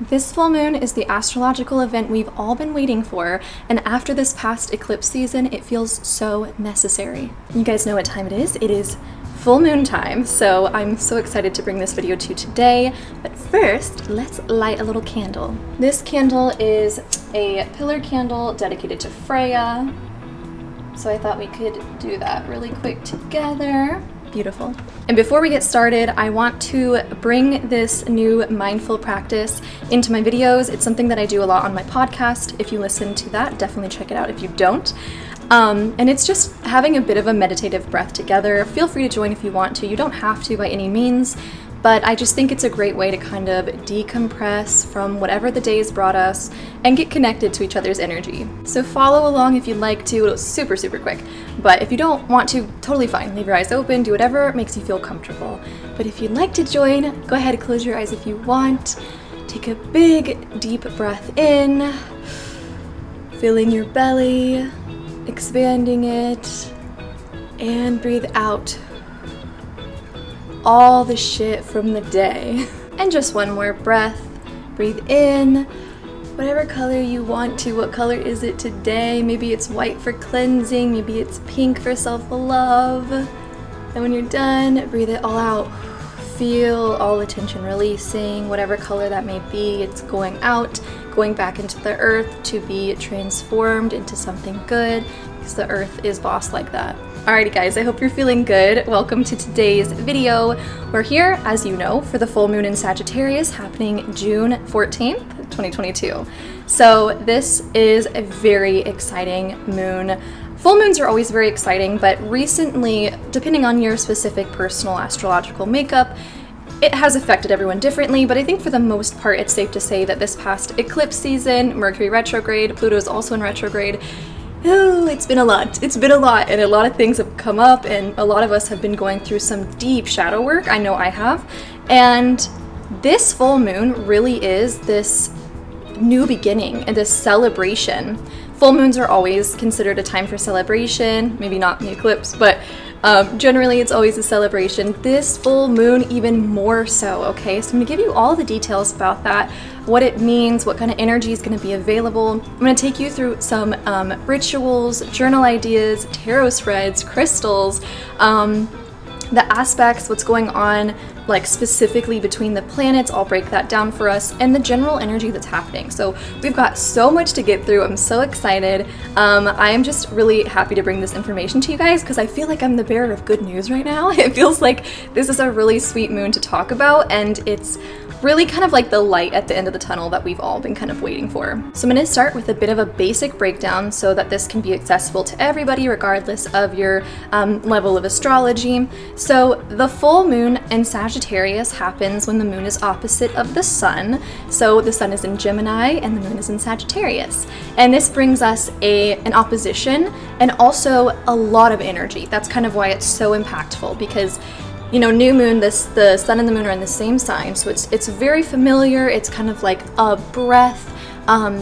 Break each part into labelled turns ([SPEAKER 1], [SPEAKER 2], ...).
[SPEAKER 1] This full moon is the astrological event we've all been waiting for, and after this past eclipse season, it feels so necessary. You guys know what time it is. It is full moon time, so I'm so excited to bring this video to you today. But first, let's light a little candle. This candle is a pillar candle dedicated to Freya, so I thought we could do that really quick together. Beautiful. And before we get started, I want to bring this new mindful practice into my videos. It's something that I do a lot on my podcast. If you listen to that, definitely check it out if you don't. And it's just having a bit of a meditative breath together. Feel free to join if you want to. You don't have to by any means, but I just think it's a great way to kind of decompress from whatever the day's brought us and get connected to each other's energy. So follow along if you'd like to. It's super, super quick. But if you don't want to, totally fine. Leave your eyes open, do whatever makes you feel comfortable. But if you'd like to join, go ahead and close your eyes if you want. Take a big, deep breath in, filling your belly, expanding it, and breathe out all the shit from the day. And just one more breath. Breathe in, whatever color you want to. What color is it today? Maybe it's white for cleansing, maybe it's pink for self-love. And when you're done, breathe it all out. Feel all the tension releasing, whatever color that may be. It's going out, going back into the earth to be transformed into something good, because the earth is boss like that. Alrighty guys, I hope you're feeling good. Welcome to today's video. We're here, as you know, for the full moon in Sagittarius happening June 14th, 2022. So this is a very exciting moon. Full moons are always very exciting, but recently, depending on your specific personal astrological makeup, it has affected everyone differently, but I think for the most part, it's safe to say that this past eclipse season, Mercury retrograde, Pluto's also in retrograde, it's been a lot. It's been a lot, and a lot of things have come up, and a lot of us have been going through some deep shadow work. I know I have. And this full moon really is this new beginning and this celebration. Full moons are always considered a time for celebration, maybe not in the eclipse, but generally it's always a celebration. This full moon even more so, okay? So I'm gonna give you all the details about that, what it means, what kind of energy is gonna be available. I'm gonna take you through some rituals, journal ideas, tarot spreads, crystals, the aspects, what's going on, like specifically between the planets. I'll break that down for us, and the general energy that's happening. So we've got so much to get through. I'm so excited. I am just really happy to bring this information to you guys because I feel like I'm the bearer of good news right now. It feels like this is a really sweet moon to talk about, and it's really kind of like the light at the end of the tunnel that we've all been kind of waiting for. So I'm going to start with a bit of a basic breakdown so that this can be accessible to everybody regardless of your level of astrology. So the full moon in Sagittarius happens when the moon is opposite of the sun. So the sun is in Gemini and the moon is in Sagittarius. And this brings us an opposition and also a lot of energy. That's kind of why it's so impactful, because you know, new moon, the sun and the moon are in the same sign, so it's very familiar. It's kind of like a breath.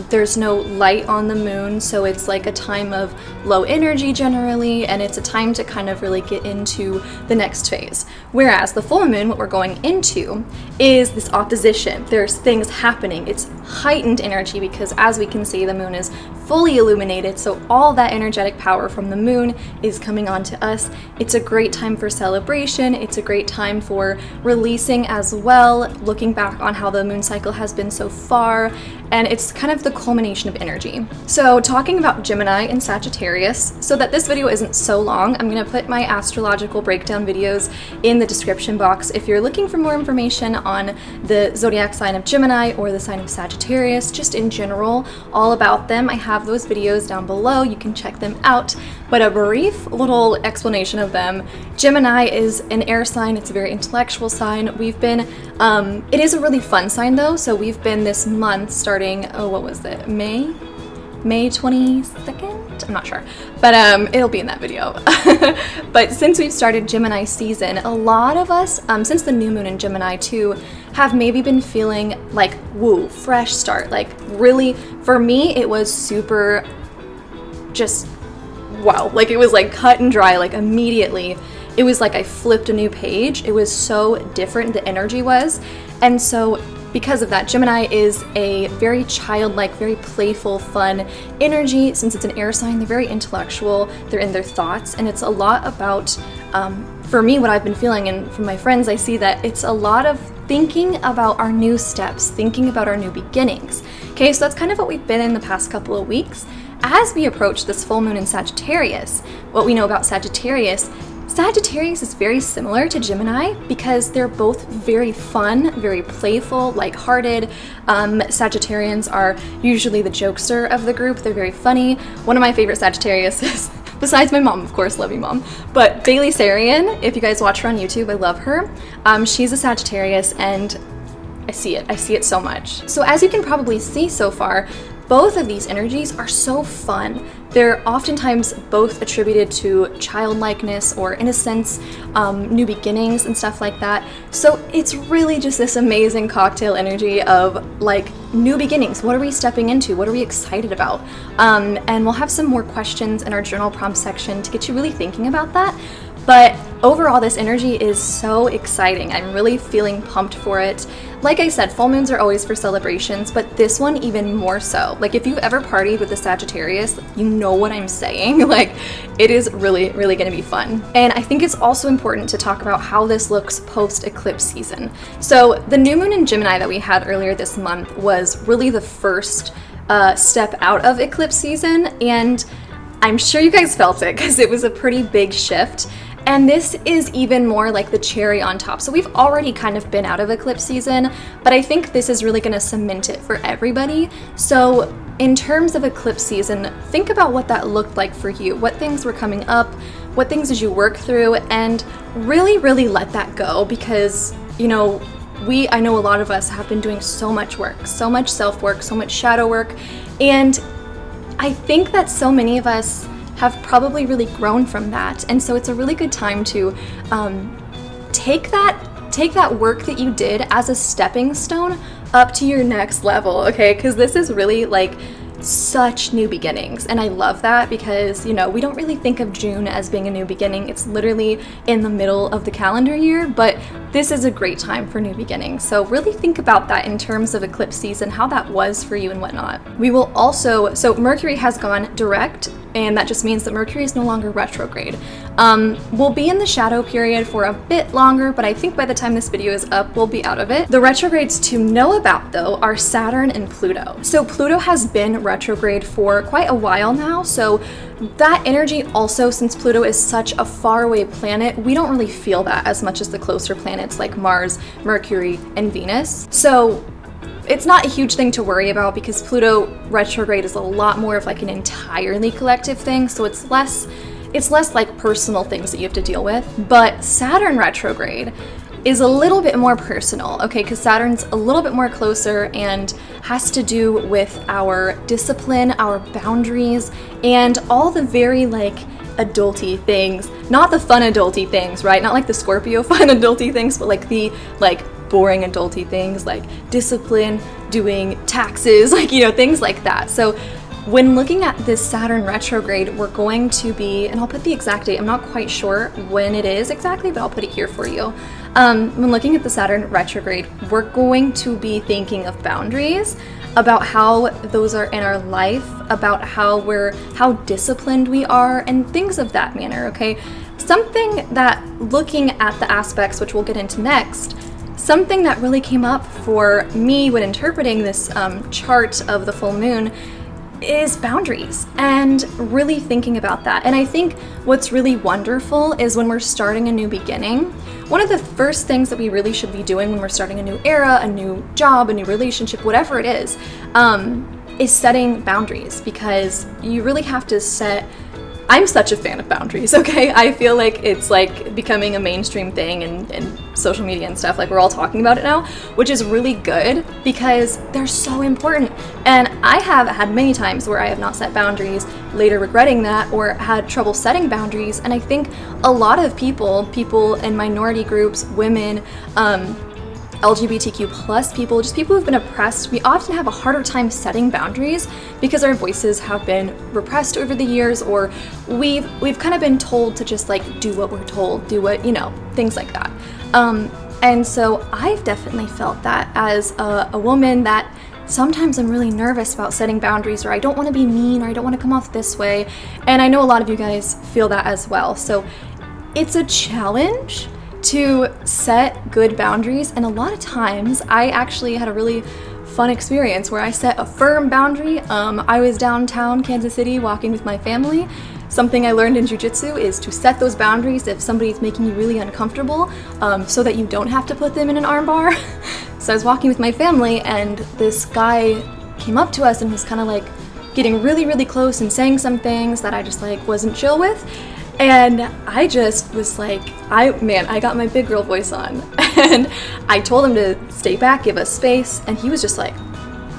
[SPEAKER 1] There's no light on the moon, so it's like a time of low energy generally, and it's a time to kind of really get into the next phase. Whereas the full moon, what we're going into, is this opposition. There's things happening. It's heightened energy because, as we can see, the moon is fully illuminated, so all that energetic power from the moon is coming onto us. It's a great time for celebration. It's a great time for releasing as well, looking back on how the moon cycle has been so far, and it's kind of the culmination of energy. So talking about Gemini and Sagittarius, so that this video isn't so long, I'm going to put my astrological breakdown videos in the description box if you're looking for more information on the zodiac sign of Gemini or the sign of Sagittarius, just in general, all about them. I have those videos down below. You can check them out. But a brief little explanation of them. Gemini is an air sign. It's a very intellectual sign. We've been, it is a really fun sign though. So we've been this month starting, what was it? May 22nd? I'm not sure, but it'll be in that video. But since we've started Gemini season, a lot of us, since the new moon in Gemini too, have maybe been feeling like, woo, fresh start. Like really, for me, it was super just, wow. Like it was like cut and dry, like immediately. It was like I flipped a new page. It was so different, the energy was. And so because of that, Gemini is a very childlike, very playful, fun energy. Since it's an air sign, they're very intellectual, they're in their thoughts, and it's a lot about, for me, what I've been feeling, and from my friends, I see that it's a lot of thinking about our new steps, thinking about our new beginnings. Okay, so that's kind of what we've been in the past couple of weeks. As we approach this full moon in Sagittarius, what we know about Sagittarius is very similar to Gemini because they're both very fun, very playful, lighthearted. Sagittarians are usually the jokester of the group. They're very funny. One of my favorite Sagittarius is, besides my mom, of course, love you mom, but Bailey Sarian, if you guys watch her on YouTube, I love her. She's a Sagittarius and I see it so much. So as you can probably see so far, both of these energies are so fun. They're oftentimes both attributed to childlikeness or innocence, new beginnings and stuff like that. So it's really just this amazing cocktail energy of like new beginnings. What are we stepping into? What are we excited about? And we'll have some more questions in our journal prompt section to get you really thinking about that. But overall, this energy is so exciting. I'm really feeling pumped for it. Like I said, full moons are always for celebrations, but this one even more so. Like if you've ever partied with a Sagittarius, you know what I'm saying. Like it is really, really gonna be fun. And I think it's also important to talk about how this looks post-eclipse season. So the new moon in Gemini that we had earlier this month was really the first step out of eclipse season, and I'm sure you guys felt it because it was a pretty big shift. And this is even more like the cherry on top. So we've already kind of been out of eclipse season, but I think this is really gonna cement it for everybody. So in terms of eclipse season, think about what that looked like for you, what things were coming up, what things did you work through, and really, really let that go because, you know, I know a lot of us have been doing so much work, so much self-work, so much shadow work, and I think that so many of us have probably really grown from that, and so it's a really good time to take that work that you did as a stepping stone up to your next level, okay? Because this is really like such new beginnings, and I love that because, you know, we don't really think of June as being a new beginning. It's literally in the middle of the calendar year, but this is a great time for new beginnings. So really think about that in terms of eclipse season, how that was for you and whatnot. We will also, so Mercury has gone direct, and that just means that Mercury is no longer retrograde. We'll be in the shadow period for a bit longer, but I think by the time this video is up, we'll be out of it. The retrogrades to know about, though, are Saturn and Pluto. So Pluto has been retrograde for quite a while now, so that energy also, since Pluto is such a faraway planet, we don't really feel that as much as the closer planets like Mars, Mercury, and Venus. So it's not a huge thing to worry about because Pluto retrograde is a lot more of like an entirely collective thing, so it's less like personal things that you have to deal with. But Saturn retrograde is a little bit more personal, okay, because Saturn's a little bit more closer and has to do with our discipline, our boundaries, and all the very like adulty things, not the fun adulty things, right? Not like the Scorpio fun adulty things, but like the boring adulty things like discipline, doing taxes, like, you know, things like that. So when looking at this Saturn retrograde, we're going to be, and I'll put the exact date, I'm not quite sure when it is exactly, but I'll put it here for you. When looking at the Saturn retrograde, we're going to be thinking of boundaries, about how those are in our life, about how disciplined we are, and things of that manner, okay? Something that, looking at the aspects, which we'll get into next, something that really came up for me when interpreting this chart of the full moon is boundaries and really thinking about that. And I think what's really wonderful is when we're starting a new beginning, one of the first things that we really should be doing when we're starting a new era, a new job, a new relationship, whatever it is setting boundaries, because you really have to set. I'm such a fan of boundaries, okay? I feel like it's like becoming a mainstream thing in social media and stuff, like we're all talking about it now, which is really good because they're so important. And I have had many times where I have not set boundaries, later regretting that, or had trouble setting boundaries. And I think a lot of people in minority groups, women, LGBTQ plus people, just people who've been oppressed, we often have a harder time setting boundaries because our voices have been repressed over the years, or we've kind of been told to just like do what we're told, do what, you know, things like that. And so I've definitely felt that as a woman, that sometimes I'm really nervous about setting boundaries, or I don't want to be mean, or I don't want to come off this way. And I know a lot of you guys feel that as well. So it's a challenge to set good boundaries. And a lot of times I actually had a really fun experience where I set a firm boundary. I was downtown Kansas City walking with my family. Something I learned in jiu-jitsu is to set those boundaries if somebody's making you really uncomfortable, so that you don't have to put them in an armbar. So I was walking with my family, and this guy came up to us and was kind of like getting really, really close and saying some things that I just like wasn't chill with. And I just was like, I got my big girl voice on, and I told him to stay back, give us space, and he was just like,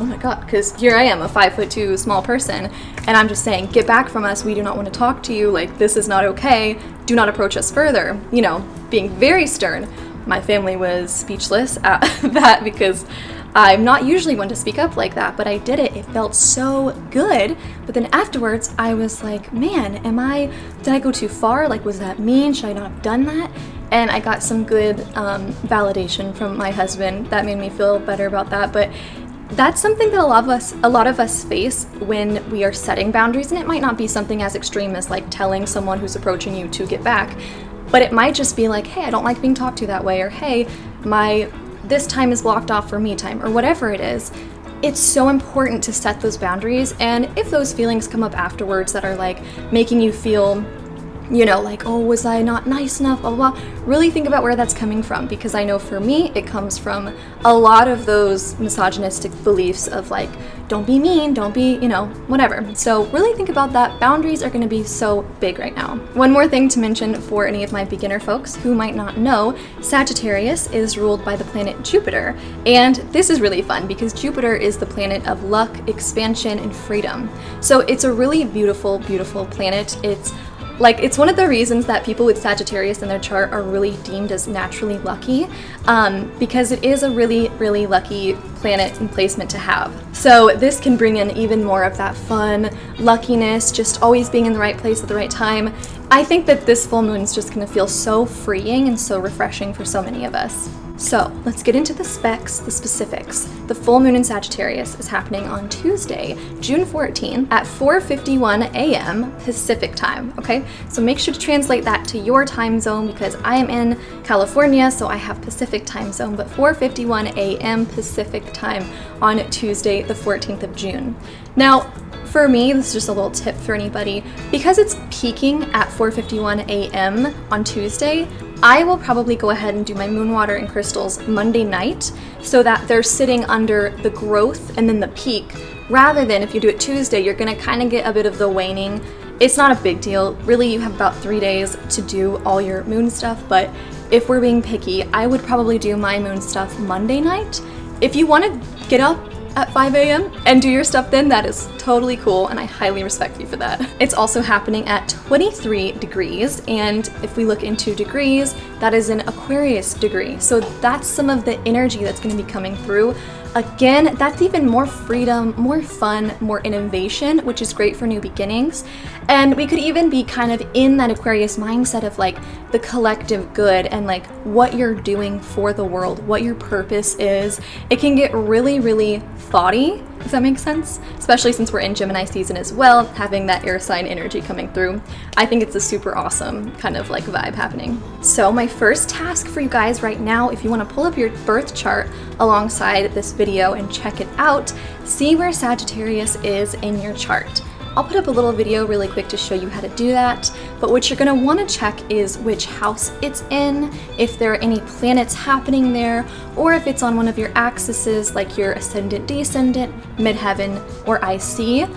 [SPEAKER 1] oh my god, because here I am, a 5'2" small person, and I'm just saying, get back from us, we do not want to talk to you, like, this is not okay, do not approach us further, you know, being very stern. My family was speechless at that, because I'm not usually one to speak up like that, but I did it. It felt so good. But then afterwards, I was like, man, did I go too far? Like, was that mean? Should I not have done that? And I got some good validation from my husband that made me feel better about that. But that's something that a lot of us face when we are setting boundaries, and it might not be something as extreme as like telling someone who's approaching you to get back, but it might just be like, hey, I don't like being talked to that way, or hey, this time is blocked off for me time, or whatever it is. It's so important to set those boundaries, and if those feelings come up afterwards that are like making you feel, you know, like, oh, was I not nice enough, blah, blah, blah, really think about where that's coming from, because I know for me, it comes from a lot of those misogynistic beliefs of like, don't be mean, don't be, you know, whatever. So really think about that. Boundaries are going to be so big right now. One more thing to mention for any of my beginner folks who might not know, Sagittarius is ruled by the planet Jupiter. And this is really fun because Jupiter is the planet of luck, expansion, and freedom. So it's a really beautiful, beautiful planet. It's one of the reasons that people with Sagittarius in their chart are really deemed as naturally lucky, because it is a really, really lucky planet and placement to have. So this can bring in even more of that fun, luckiness, just always being in the right place at the right time. I think that this full moon is just going to feel so freeing and so refreshing for so many of us. So let's get into the specs, the specifics. The full moon in Sagittarius is happening on Tuesday, June 14th at 4:51 a.m. Pacific time, okay? So make sure to translate that to your time zone, because I am in California, so I have Pacific time zone, but 4:51 a.m. Pacific time on Tuesday, the 14th of June. Now, for me, this is just a little tip for anybody, because it's peaking at 4:51 a.m. on Tuesday, I will probably go ahead and do my moon water and crystals Monday night so that they're sitting under the growth and then the peak, rather than if you do it Tuesday, you're gonna kind of get a bit of the waning. It's not a big deal. Really, you have about 3 days to do all your moon stuff, but if we're being picky, I would probably do my moon stuff Monday night. If you want to get up at 5 a.m. and do your stuff then, that is totally cool, and I highly respect you for that. It's also happening at 23 degrees, and if we look into degrees, that is an Aquarius degree. So that's some of the energy that's going to be coming through. Again, that's even more freedom, more fun, more innovation, which is great for new beginnings. And we could even be kind of in that Aquarius mindset of like the collective good and like what you're doing for the world, what your purpose is. It can get really, really thoughty, if that makes sense, especially since we're in Gemini season as well, having that air sign energy coming through. I think it's a super awesome kind of like vibe happening. So my first task for you guys right now, if you want to pull up your birth chart alongside this video and check it out, see where Sagittarius is in your chart. I'll put up a little video really quick to show you how to do that, but what you're going to want to check is which house it's in, if there are any planets happening there, or if it's on one of your axes like your ascendant, descendant, midheaven, or IC.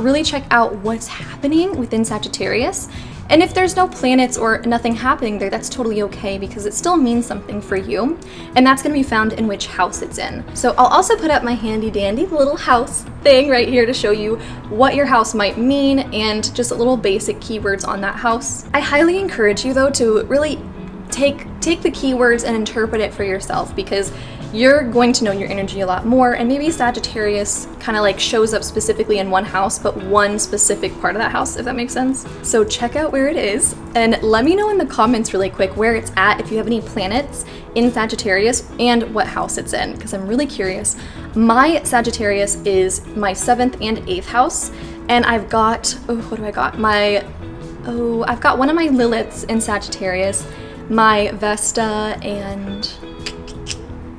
[SPEAKER 1] Really check out what's happening within Sagittarius. And if there's no planets or nothing happening there, that's totally okay, because it still means something for you. And that's going to be found in which house it's in. So I'll also put up my handy dandy little house thing right here to show you what your house might mean and just little basic keywords on that house. I highly encourage you though to really take the keywords and interpret it for yourself, because you're going to know your energy a lot more, and maybe Sagittarius kind of like shows up specifically in one house, but one specific part of that house, if that makes sense. So check out where it is, and let me know in the comments really quick where it's at, if you have any planets in Sagittarius and what house it's in, because I'm really curious. My Sagittarius is my 7th and 8th house, and I've got, what do I got? I've got one of my Liliths in Sagittarius, my Vesta, and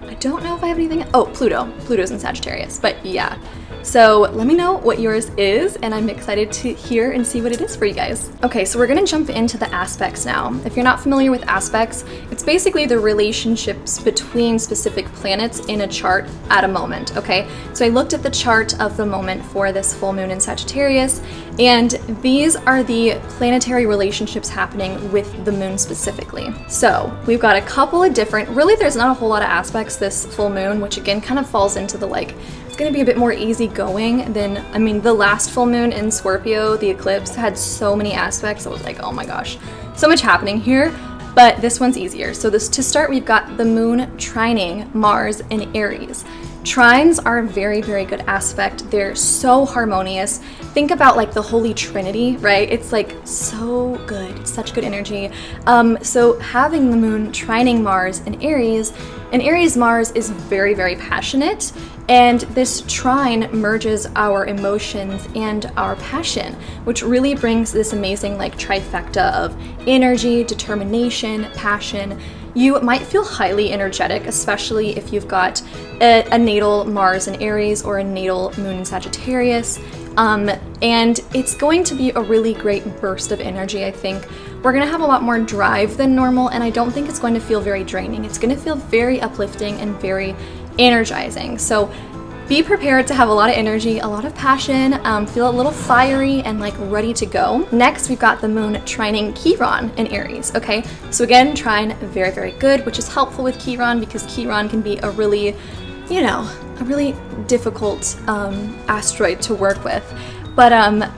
[SPEAKER 1] I don't know if I have anything. Oh, Pluto's in Sagittarius, but yeah. So let me know what yours is, and I'm excited to hear and see what it is for you guys. Okay, so we're gonna jump into the aspects now. If you're not familiar with aspects, it's basically the relationships between specific planets in a chart at a moment, okay? So I looked at the chart of the moment for this full moon in Sagittarius, and these are the planetary relationships happening with the moon specifically. So we've got a couple of different, really there's not a whole lot of aspects this full moon, which again kind of falls into the like, it's going to be a bit more easygoing than, I mean, the last full moon in Scorpio, the eclipse, had so many aspects. I was like, oh my gosh, so much happening here. But this one's easier. So to start, we've got the moon trining Mars in Aries. Trines are a very, very good aspect. They're so harmonious. Think about like the Holy Trinity, right? It's like so good. It's such good energy. So having the moon trining Mars in Aries Mars is very, very passionate, and this trine merges our emotions and our passion, which really brings this amazing like trifecta of energy, determination, passion. You might feel highly energetic, especially if you've got a natal Mars in Aries or a natal moon in Sagittarius. And it's going to be a really great burst of energy, I think. We're going to have a lot more drive than normal, and I don't think it's going to feel very draining. It's going to feel very uplifting and very energizing. So be prepared to have a lot of energy, a lot of passion, feel a little fiery and like ready to go. Next, we've got the moon trining Chiron in Aries, okay? So again, trine, very, very good, which is helpful with Chiron because Chiron can be a really, a really difficult asteroid to work with. But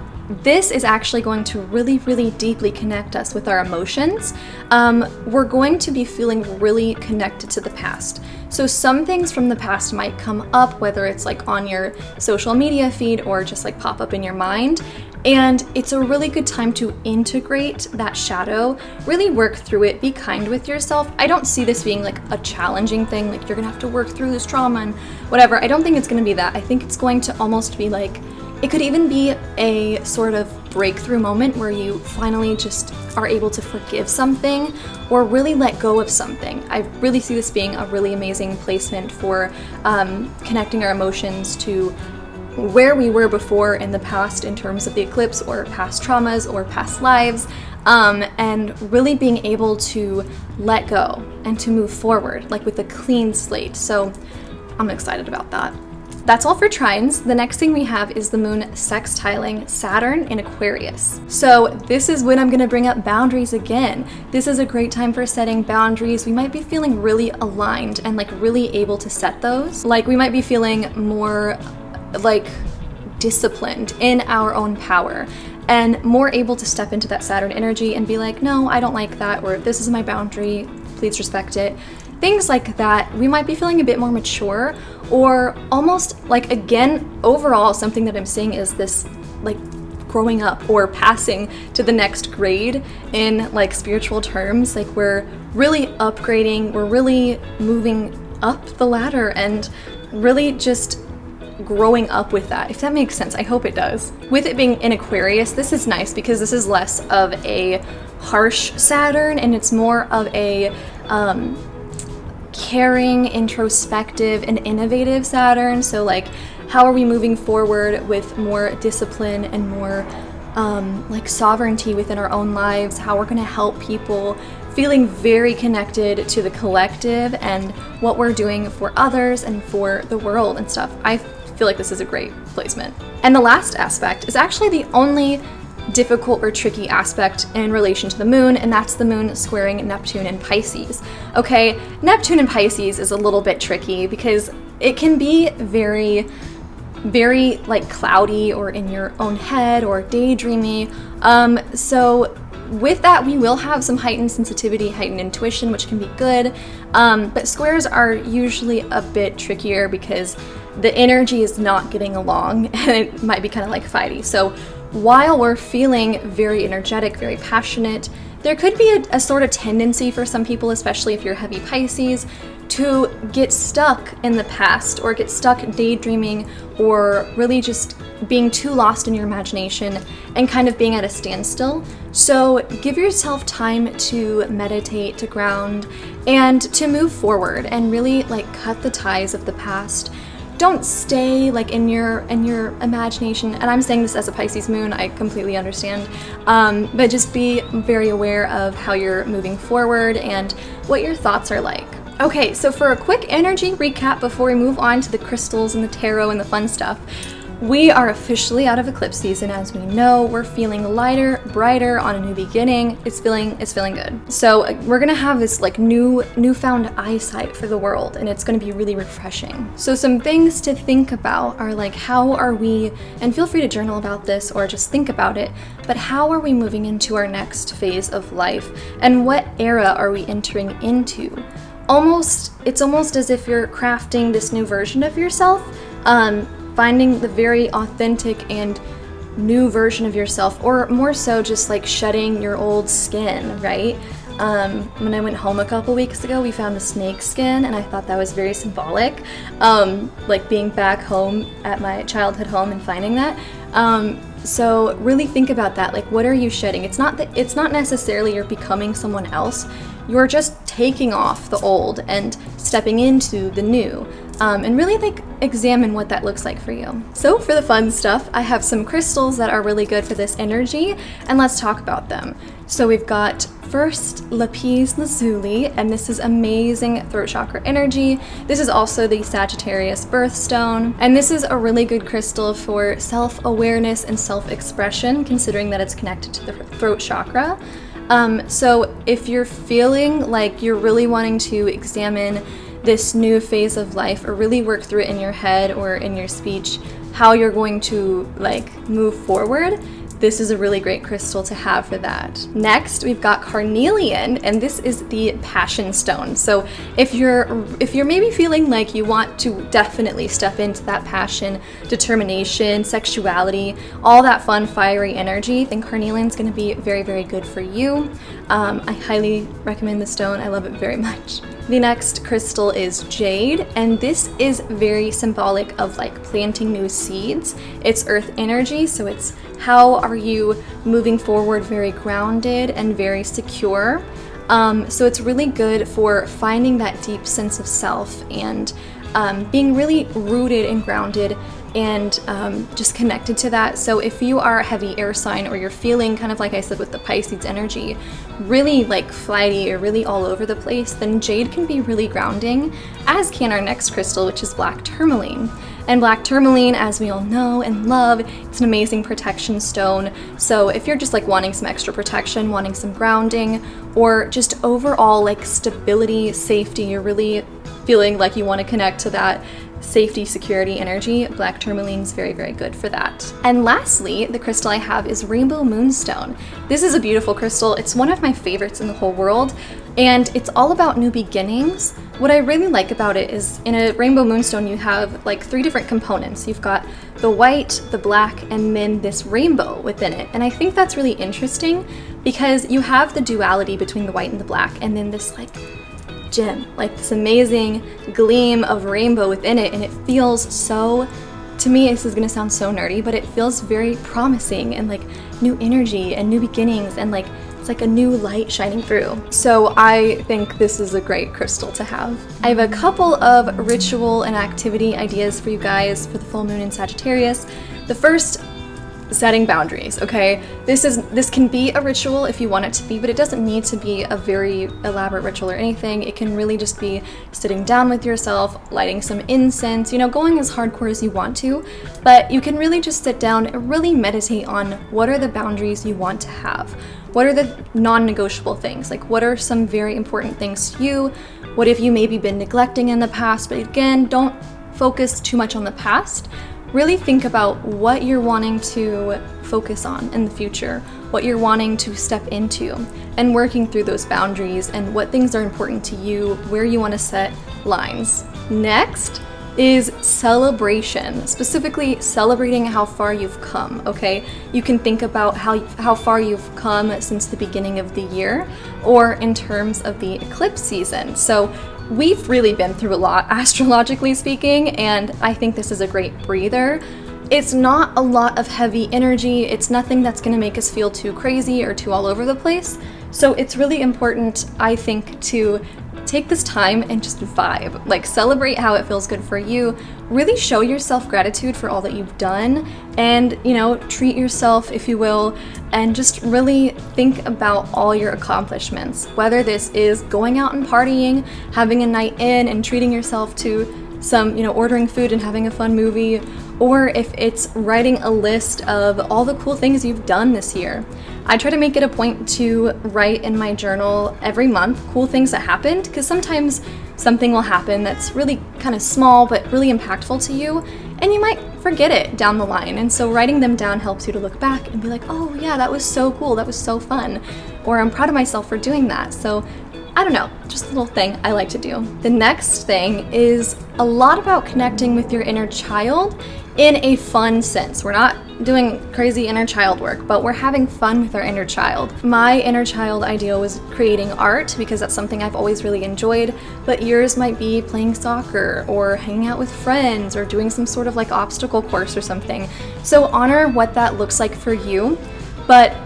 [SPEAKER 1] this is actually going to really, really deeply connect us with our emotions. We're going to be feeling really connected to the past. So some things from the past might come up, whether it's like on your social media feed or just like pop up in your mind. And it's a really good time to integrate that shadow, really work through it, be kind with yourself. I don't see this being like a challenging thing, like you're gonna have to work through this trauma and whatever. I don't think it's gonna be that. I think it's going to almost be like, it could even be a sort of breakthrough moment where you finally just are able to forgive something or really let go of something. I really see this being a really amazing placement for connecting our emotions to where we were before in the past in terms of the eclipse or past traumas or past lives, and really being able to let go and to move forward, like with a clean slate. So I'm excited about that. That's all for trines. The next thing we have is the moon sextiling Saturn in Aquarius. So this is when I'm gonna bring up boundaries again. This is a great time for setting boundaries. We might be feeling really aligned and like really able to set those. Like we might be feeling more like disciplined in our own power and more able to step into that Saturn energy and be like, no, I don't like that, or this is my boundary, please respect it. Things like that. We might be feeling a bit more mature, or almost like, again, overall, something that I'm seeing is this like growing up or passing to the next grade in like spiritual terms. Like we're really upgrading, we're really moving up the ladder and really just growing up with that, if that makes sense. I hope it does. With it being in Aquarius, this is nice because this is less of a harsh Saturn and it's more of a caring, introspective, and innovative Saturn. So like, how are we moving forward with more discipline and more like sovereignty within our own lives? How we're gonna help people, feeling very connected to the collective and what we're doing for others and for the world and stuff. I feel like this is a great placement. And the last aspect is actually the only difficult or tricky aspect in relation to the moon, and that's the moon squaring Neptune in Pisces. Okay, Neptune in Pisces is a little bit tricky because it can be very, very like cloudy or in your own head or daydreamy. So with that, we will have some heightened sensitivity, heightened intuition, which can be good. But squares are usually a bit trickier because the energy is not getting along and it might be kind of like fighty. So while we're feeling very energetic, very passionate, there could be a sort of tendency for some people, especially if you're heavy Pisces, to get stuck in the past or get stuck daydreaming or really just being too lost in your imagination and kind of being at a standstill. So give yourself time to meditate, to ground, and to move forward and really like cut the ties of the past. Don't stay like in your imagination, and I'm saying this as a Pisces moon, I completely understand, but just be very aware of how you're moving forward and what your thoughts are like. Okay, so for a quick energy recap before we move on to the crystals and the tarot and the fun stuff, we are officially out of eclipse season. As we know, we're feeling lighter, brighter, on a new beginning. It's feeling good. So we're gonna have this like newfound eyesight for the world, and it's gonna be really refreshing. So some things to think about are like, how are we, and feel free to journal about this or just think about it, but how are we moving into our next phase of life, and what era are we entering into? It's almost as if you're crafting this new version of yourself, finding the very authentic and new version of yourself, or more so just like shedding your old skin, right? When I went home a couple weeks ago, we found a snake skin, and I thought that was very symbolic, like being back home at my childhood home and finding that. So really think about that. Like, what are you shedding? It's not necessarily you're becoming someone else. You're just taking off the old and stepping into the new. And really like examine what that looks like for you. So for the fun stuff, I have some crystals that are really good for this energy, and let's talk about them. So we've got first lapis lazuli, and this is amazing throat chakra energy. This is also the Sagittarius birthstone, and this is a really good crystal for self-awareness and self-expression, considering that it's connected to the throat chakra. So if you're feeling like you're really wanting to examine this new phase of life or really work through it in your head or in your speech, how you're going to like move forward, this is a really great crystal to have for that. Next, we've got carnelian, and this is the passion stone. So if you're maybe feeling like you want to definitely step into that passion, determination, sexuality, all that fun, fiery energy, then carnelian's going to be very, very good for you. I highly recommend the stone. I love it very much. The next crystal is jade, and this is very symbolic of like planting new seeds. It's earth energy, so it's how are you moving forward very grounded and very secure. So it's really good for finding that deep sense of self and being really rooted and grounded and just connected to that. So if you are a heavy air sign, or you're feeling kind of like I said with the Pisces energy, really like flighty or really all over the place, then jade can be really grounding, as can our next crystal, which is black tourmaline. And black tourmaline, as we all know and love, it's an amazing protection stone. So if you're just like wanting some extra protection, wanting some grounding, or just overall like stability, safety, you're really feeling like you want to connect to that safety, security energy, black tourmaline is very, very good for that. And lastly, the crystal I have is rainbow moonstone. This is a beautiful crystal. It's one of my favorites in the whole world, and it's all about new beginnings. What I really like about it is in a rainbow moonstone, you have like 3 different components. You've got the white, the black, and then this rainbow within it. And I think that's really interesting because you have the duality between the white and the black, and then this like gem, like this amazing gleam of rainbow within it, and it feels so, to me, this is gonna sound so nerdy, but it feels very promising and like new energy and new beginnings, and like it's like a new light shining through. So I think this is a great crystal to have. I have a couple of ritual and activity ideas for you guys for the full moon in Sagittarius. The first, setting boundaries, okay? This can be a ritual if you want it to be, but it doesn't need to be a very elaborate ritual or anything. It can really just be sitting down with yourself, lighting some incense, you know, going as hardcore as you want to, but you can really just sit down and really meditate on what are the boundaries you want to have. What are the non-negotiable things? Like, what are some very important things to you? What have you maybe been neglecting in the past? But again, don't focus too much on the past. really think about what you're wanting to focus on in the future, what you're wanting to step into, and working through those boundaries and what things are important to you, where you want to set lines. Next is celebration, specifically celebrating how far you've come, okay? You can think about how far you've come since the beginning of the year, or in terms of the eclipse season. So we've really been through a lot, astrologically speaking, and I think this is a great breather. It's not a lot of heavy energy. It's nothing that's going to make us feel too crazy or too all over the place. So it's really important, I think, to take this time and just vibe, like celebrate how it feels good for you, really show yourself gratitude for all that you've done, and, you know, treat yourself, if you will, and just really think about all your accomplishments, whether this is going out and partying, having a night in and treating yourself to some, you know, ordering food and having a fun movie, or if it's writing a list of all the cool things you've done this year. I try to make it a point to write in my journal every month cool things that happened, because sometimes something will happen that's really kind of small but really impactful to you, and you might forget it down the line. And so writing them down helps you to look back and be like, oh yeah, that was so cool, that was so fun, or I'm proud of myself for doing that. So I don't know, just a little thing I like to do. The next thing is a lot about connecting with your inner child in a fun sense. We're not doing crazy inner child work, but we're having fun with our inner child. My inner child ideal was creating art, because that's something I've always really enjoyed, but yours might be playing soccer or hanging out with friends or doing some sort of like obstacle course or something. So honor what that looks like for you, but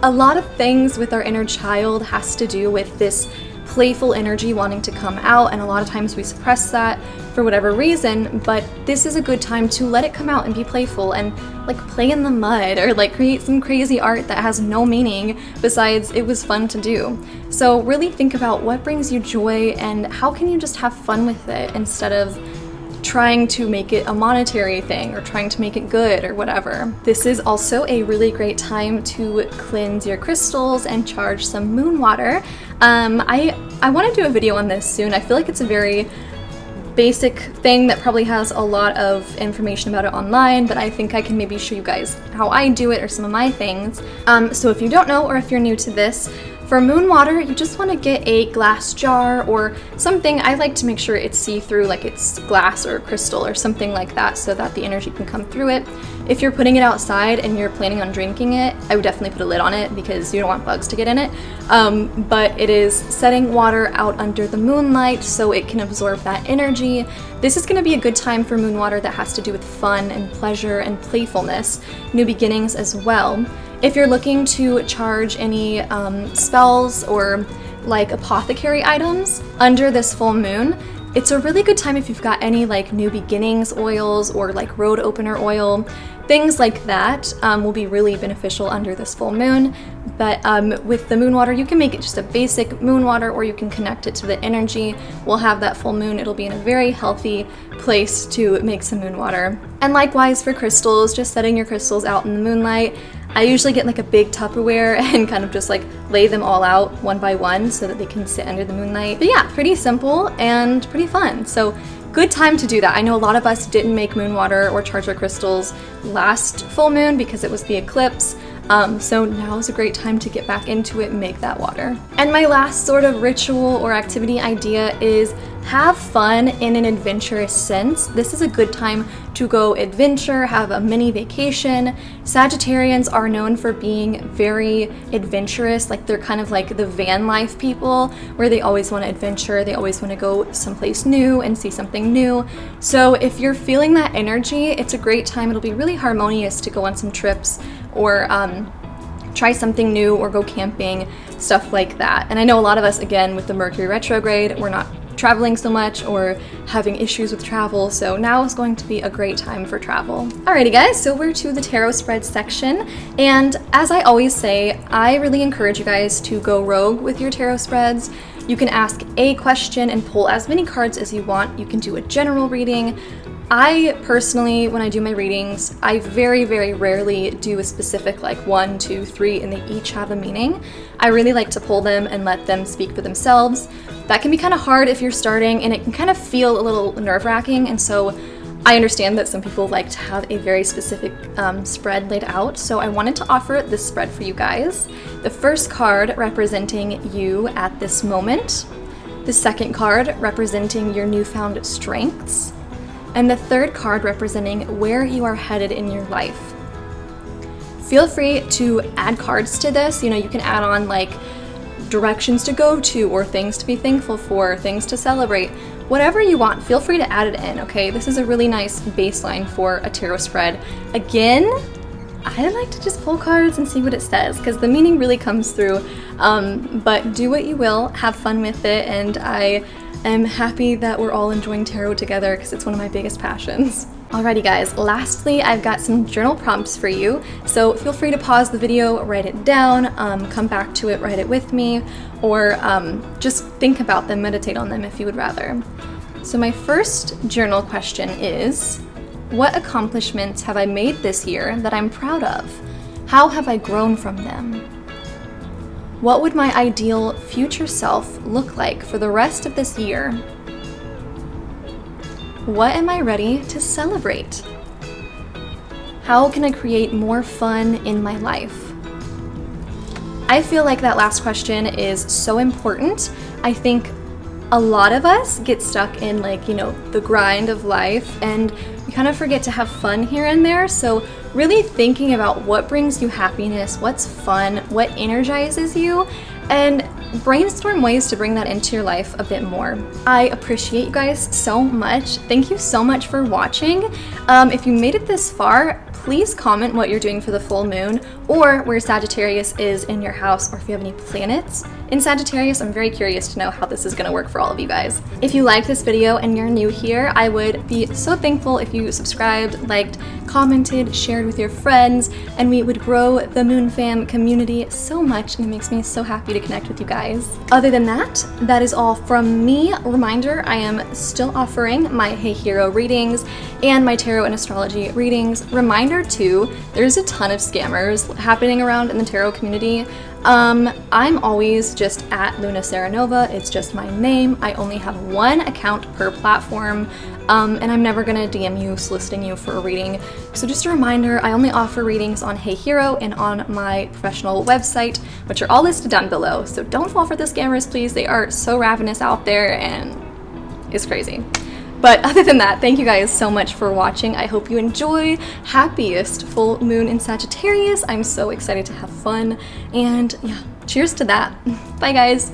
[SPEAKER 1] a lot of things with our inner child has to do with this playful energy wanting to come out, and a lot of times we suppress that for whatever reason, but this is a good time to let it come out and be playful and like play in the mud or like create some crazy art that has no meaning besides it was fun to do. So really think about what brings you joy and how can you just have fun with it instead of trying to make it a monetary thing or trying to make it good or whatever. This is also a really great time to cleanse your crystals and charge some moon water. I want to do a video on this soon. I feel like it's a very basic thing that probably has a lot of information about it online, but I think I can maybe show you guys how I do it or some of my things. So if you don't know, or if you're new to this, for moon water, you just want to get a glass jar or something. I like to make sure it's see-through, like it's glass or crystal or something like that, so that the energy can come through it. If you're putting it outside and you're planning on drinking it, I would definitely put a lid on it because you don't want bugs to get in it. But it is setting water out under the moonlight so it can absorb that energy. This is going to be a good time for moon water that has to do with fun and pleasure and playfulness, new beginnings as well. If you're looking to charge any spells or like apothecary items under this full moon, it's a really good time if you've got any like new beginnings oils or like road opener oil. Things like that will be really beneficial under this full moon. But with the moon water, you can make it just a basic moon water, or you can connect it to the energy. We'll have that full moon. It'll be in a very healthy place to make some moon water. And likewise for crystals, just setting your crystals out in the moonlight. I usually get like a big Tupperware and kind of just like lay them all out one by one so that they can sit under the moonlight. But yeah, pretty simple and pretty fun. So good time to do that. I know a lot of us didn't make moon water or charge our crystals last full moon because it was the eclipse. So now is a great time to get back into it and make that water. And my last sort of ritual or activity idea is have fun in an adventurous sense. This is a good time to go adventure, have a mini vacation. Sagittarians are known for being very adventurous, like they're kind of like the van life people where they always want to adventure, they always want to go someplace new and see something new. So if you're feeling that energy, it's a great time. It'll be really harmonious to go on some trips or try something new or go camping, stuff like that. And I know a lot of us, again, with the Mercury retrograde, we're not traveling so much or having issues with travel, so now is going to be a great time for travel. Alrighty guys, so we're to the tarot spread section, and as I always say, I really encourage you guys to go rogue with your tarot spreads. You can ask a question and pull as many cards as you want. You can do a general reading. I personally, when I do my readings, I very, very rarely do a specific like 1, 2, 3, and they each have a meaning. I really like to pull them and let them speak for themselves. That can be kind of hard if you're starting, and it can kind of feel a little nerve-wracking, and so I understand that some people like to have a very specific spread laid out, so I wanted to offer this spread for you guys. The first card representing you at this moment, the second card representing your newfound strengths, and the third card representing where you are headed in your life. Feel free to add cards to this. You know, you can add on like directions to go to, or things to be thankful for, things to celebrate, whatever you want. Feel free to add it in, okay? This is a really nice baseline for a tarot spread. Again, I like to just pull cards and see what it says, because the meaning really comes through. But do what you will, have fun with it, and I am happy that we're all enjoying tarot together because it's one of my biggest passions. Alrighty guys, lastly, I've got some journal prompts for you, so feel free to pause the video, write it down, come back to it, write it with me, or just think about them, meditate on them if you would rather. So my first journal question is, what accomplishments have I made this year that I'm proud of? How have I grown from them? What would my ideal future self look like for the rest of this year? What am I ready to celebrate? How can I create more fun in my life? I feel like that last question is so important. I think a lot of us get stuck in like, you know, the grind of life, and we kind of forget to have fun here and there. So really thinking about what brings you happiness, what's fun, what energizes you, and brainstorm ways to bring that into your life a bit more. I appreciate you guys so much. Thank you so much for watching. If you made it this far, please comment what you're doing for the full moon, or where Sagittarius is in your house, or if you have any planets in Sagittarius. I'm very curious to know how this is going to work for all of you guys. If you liked this video and you're new here, I would be so thankful if you subscribed, liked, commented, shared with your friends, and we would grow the Moon Fam community so much, and it makes me so happy to connect with you guys. Other than that, that is all from me. Reminder, I am still offering my HeyHero readings and my tarot and astrology readings. Reminder too, there's a ton of scammers happening around in the tarot community. I'm always just at Luna Serenova. It's just my name. I only have one account per platform, and I'm never gonna DM you soliciting you for a reading. So just a reminder, I only offer readings on HeyHero and on my professional website, which are all listed down below. So don't fall for the scammers, please. They are so ravenous out there, and it's crazy. But other than that, thank you guys so much for watching. I hope you enjoy. Happiest full moon in Sagittarius. I'm so excited to have fun, and yeah, cheers to that. Bye guys.